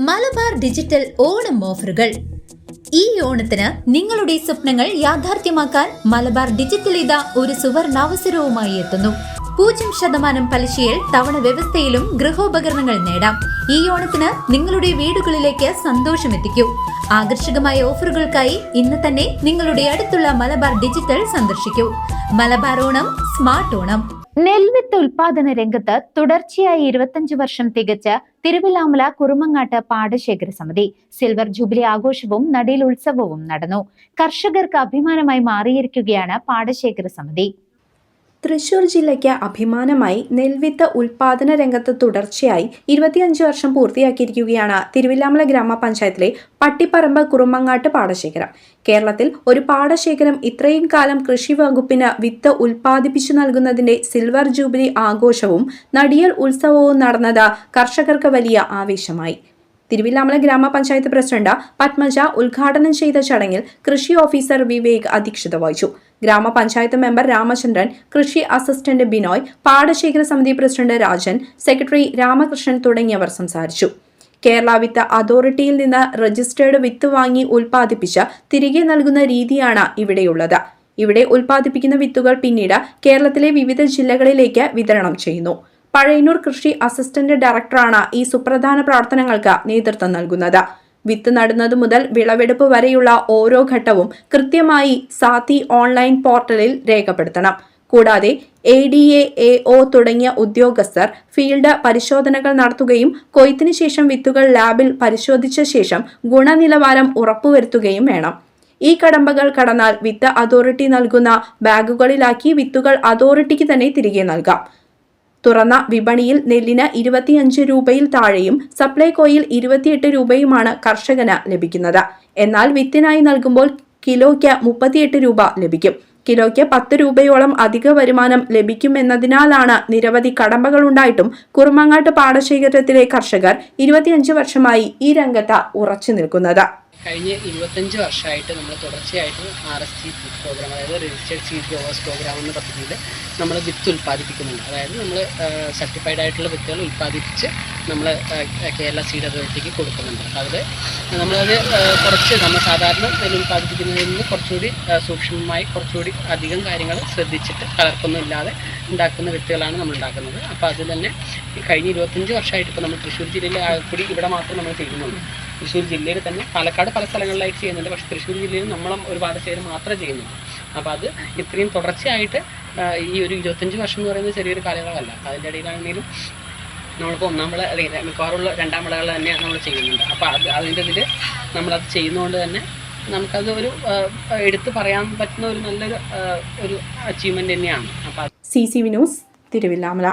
Malabar digital Onam ഓഫറുകൾ. ഈ ഓണത്തിന് നിങ്ങളുടെ സ്വപ്നങ്ങൾ യാഥാർത്ഥ്യമാക്കാൻ മലബാർ ഡിജിറ്റൽ ഇതാ ഒരു സുവർണാവസരവുമായി എത്തുന്നു. 0% പലിശയിൽ തവണ വ്യവസ്ഥയിലും ഗൃഹോപകരണങ്ങൾ നേടാം. ഈ ഓണത്തിന് നിങ്ങളുടെ വീടുകളിലേക്ക് സന്തോഷമെത്തിക്കൂ. ആകർഷകമായ ഓഫറുകൾക്കായി ഇന്ന് തന്നെ നിങ്ങളുടെ അടുത്തുള്ള മലബാർ ഡിജിറ്റൽ സന്ദർശിക്കൂ. മലബാർ ഓണം, സ്മാർട്ട് ഓണം. നെൽവിത്ത് ഉൽപാദന രംഗത്ത് തുടർച്ചയായി 25 വർഷം തികച്ച തിരുവില്ലാമല കുറുമങ്ങാട്ട് പാടശേഖര സമിതി സിൽവർ ജൂബിലി ആഘോഷവും നടീൽ ഉത്സവവും നടന്നു. കർഷകർക്ക് അഭിമാനമായി മാറിയിരിക്കുകയാണ് പാടശേഖര സമിതി. തൃശൂർ ജില്ലയ്ക്ക് അഭിമാനമായി നെൽവിത്ത് ഉൽപാദന രംഗത്ത് തുടർച്ചയായി 25 വർഷം പൂർത്തിയാക്കിയിരിക്കുകയാണ് തിരുവില്ലാമല ഗ്രാമപഞ്ചായത്തിലെ പട്ടിപ്പറമ്പ് കുറുമങ്ങാട്ട് പാടശേഖരം. കേരളത്തിൽ ഒരു പാടശേഖരം ഇത്രയും കാലം കൃഷി വകുപ്പിന് വിത്ത് ഉൽപ്പാദിപ്പിച്ചു നൽകുന്നതിന്റെ സിൽവർ ജൂബിലി ആഘോഷവും നടിയൽ ഉത്സവവും നടന്നത് കർഷകർക്ക് വലിയ ആവേശമായി. തിരുവില്ലാമല ഗ്രാമപഞ്ചായത്ത് പ്രസിഡന്റ് പത്മജ ഉദ്ഘാടനം ചെയ്ത ചടങ്ങിൽ കൃഷി ഓഫീസർ വിവേക് അധ്യക്ഷത വഹിച്ചു. ഗ്രാമപഞ്ചായത്ത് മെമ്പർ രാമചന്ദ്രൻ, കൃഷി അസിസ്റ്റന്റ് ബിനോയ്, പാടശേഖര സമിതി പ്രസിഡന്റ് രാജൻ, സെക്രട്ടറി രാമകൃഷ്ണൻ തുടങ്ങിയവർ സംസാരിച്ചു. കേരള വിത്ത് അതോറിറ്റിയിൽ നിന്ന് രജിസ്റ്റേർഡ് വിത്ത് വാങ്ങി ഉൽപ്പാദിപ്പിച്ച് തിരികെ നൽകുന്ന രീതിയാണ് ഇവിടെയുള്ളത്. ഇവിടെ ഉൽപ്പാദിപ്പിക്കുന്ന വിത്തുകൾ പിന്നീട് കേരളത്തിലെ വിവിധ ജില്ലകളിലേക്ക് വിതരണം ചെയ്യുന്നു. പഴയന്നൂർ കൃഷി അസിസ്റ്റന്റ് ഡയറക്ടറാണ് ഈ സുപ്രധാന പ്രവർത്തനങ്ങൾക്ക് നേതൃത്വം നൽകുന്നത്. വിത്ത് നടുന്നത് മുതൽ വിളവെടുപ്പ് വരെയുള്ള ഓരോ ഘട്ടവും കൃത്യമായി സാത്തി ഓൺലൈൻ പോർട്ടലിൽ രേഖപ്പെടുത്തണം. കൂടാതെ ADA, AO തുടങ്ങിയ ഉദ്യോഗസ്ഥർ ഫീൽഡ് പരിശോധനകൾ നടത്തുകയും കൊയ്ത്തിന് ശേഷം വിത്തുകൾ ലാബിൽ പരിശോധിച്ച ശേഷം ഗുണനിലവാരം ഉറപ്പുവരുത്തുകയും വേണം. ഈ കടമ്പകൾ കടന്നാൽ വിത്ത് അതോറിറ്റി നൽകുന്ന ബാഗുകളിലാക്കി വിത്തുകൾ അതോറിറ്റിക്ക് തന്നെ തിരികെ നൽകാം. തുറന്ന വിപണിയിൽ നെല്ലിന് 25 രൂപയിൽ താഴെയും സപ്ലൈകോയിൽ 28 രൂപയുമാണ് കർഷകന് ലഭിക്കുന്നത്. എന്നാൽ വിത്തിനായി നൽകുമ്പോൾ കിലോയ്ക്ക് 38 രൂപ ലഭിക്കും. കിലോയ്ക്ക് 10 രൂപയോളം അധിക വരുമാനം ലഭിക്കുമെന്നതിനാലാണ് നിരവധി കടമ്പകളുണ്ടായിട്ടും കുറുമങ്ങാട്ട് പാടശേഖരത്തിലെ കർഷകർ 25 വർഷമായി ഈ രംഗത്ത് ഉറച്ചു നിൽക്കുന്നത്. കഴിഞ്ഞ 25 വർഷമായിട്ട് നമ്മൾ തുടർച്ചയായിട്ട് RST പ്രോഗ്രാം, അതായത് രജിസ്റ്റേർഡ് സീഡ് ഗ്രോവേഴ്സ് പ്രോഗ്രാം എന്ന പദ്ധതിയിൽ നമ്മൾ വിത്ത് ഉൽപ്പാദിപ്പിക്കുന്നുണ്ട്. അതായത് നമ്മൾ സർട്ടിഫൈഡ് ആയിട്ടുള്ള വിത്തുകൾ ഉൽപ്പാദിപ്പിച്ച് നമ്മൾ കേരള സീഡ് അതോറിറ്റിക്ക് കൊടുക്കുന്നുണ്ട്. അതിൽ നമ്മളത് കുറച്ച് നമ്മൾ സാധാരണ നെല്ല് ഉൽപ്പാദിപ്പിക്കുന്നതിൽ നിന്ന് കുറച്ചുകൂടി സൂക്ഷ്മമായി കുറച്ചുകൂടി അധികം കാര്യങ്ങൾ ശ്രദ്ധിച്ചിട്ട് കലർപ്പൊന്നും ഇല്ലാതെ ഉണ്ടാക്കുന്ന വിത്തുകളാണ് നമ്മൾ ഉണ്ടാക്കുന്നത്. അപ്പോൾ അതിൽ തന്നെ കഴിഞ്ഞ 25 വർഷമായിട്ട് ഇപ്പോൾ നമ്മൾ തൃശ്ശൂർ ജില്ലയിൽ കൂടി ഇവിടെ മാത്രം നമ്മൾ ചെയ്യുന്നുള്ളൂ. തൃശ്ശൂർ ജില്ലയിൽ തന്നെ പാലക്കാട് പല സ്ഥലങ്ങളിലായിട്ട് ചെയ്യുന്നുണ്ട്. പക്ഷേ തൃശ്ശൂർ ജില്ലയിൽ നമ്മൾ ഒരു പാടശേഖരം മാത്രമേ ചെയ്യുന്നുള്ളൂ. അപ്പോൾ അത് ഇത്രയും തുടർച്ചയായിട്ട് ഈ ഒരു 25 വർഷം എന്ന് പറയുന്നത് ചെറിയൊരു കാലയളവല്ല. അതിൻ്റെ ഇടയിലാണെങ്കിലും നമ്മളിപ്പോൾ ഒന്നാം വിള അല്ലെങ്കിൽ മിക്കവാറുള്ള രണ്ടാം വിളകൾ തന്നെയാണ് നമ്മൾ ചെയ്യുന്നുണ്ട്. അപ്പോൾ അതിൻ്റെ ഇതിൽ നമ്മളത് ചെയ്യുന്നതുകൊണ്ട് തന്നെ നമുക്കത് ഒരു എടുത്ത് പറയാൻ പറ്റുന്ന ഒരു നല്ലൊരു ഒരു അച്ചീവ്മെൻറ്റ് തന്നെയാണ്. അപ്പോൾ CCV ന്യൂസ്, തിരുവില്ലാമല.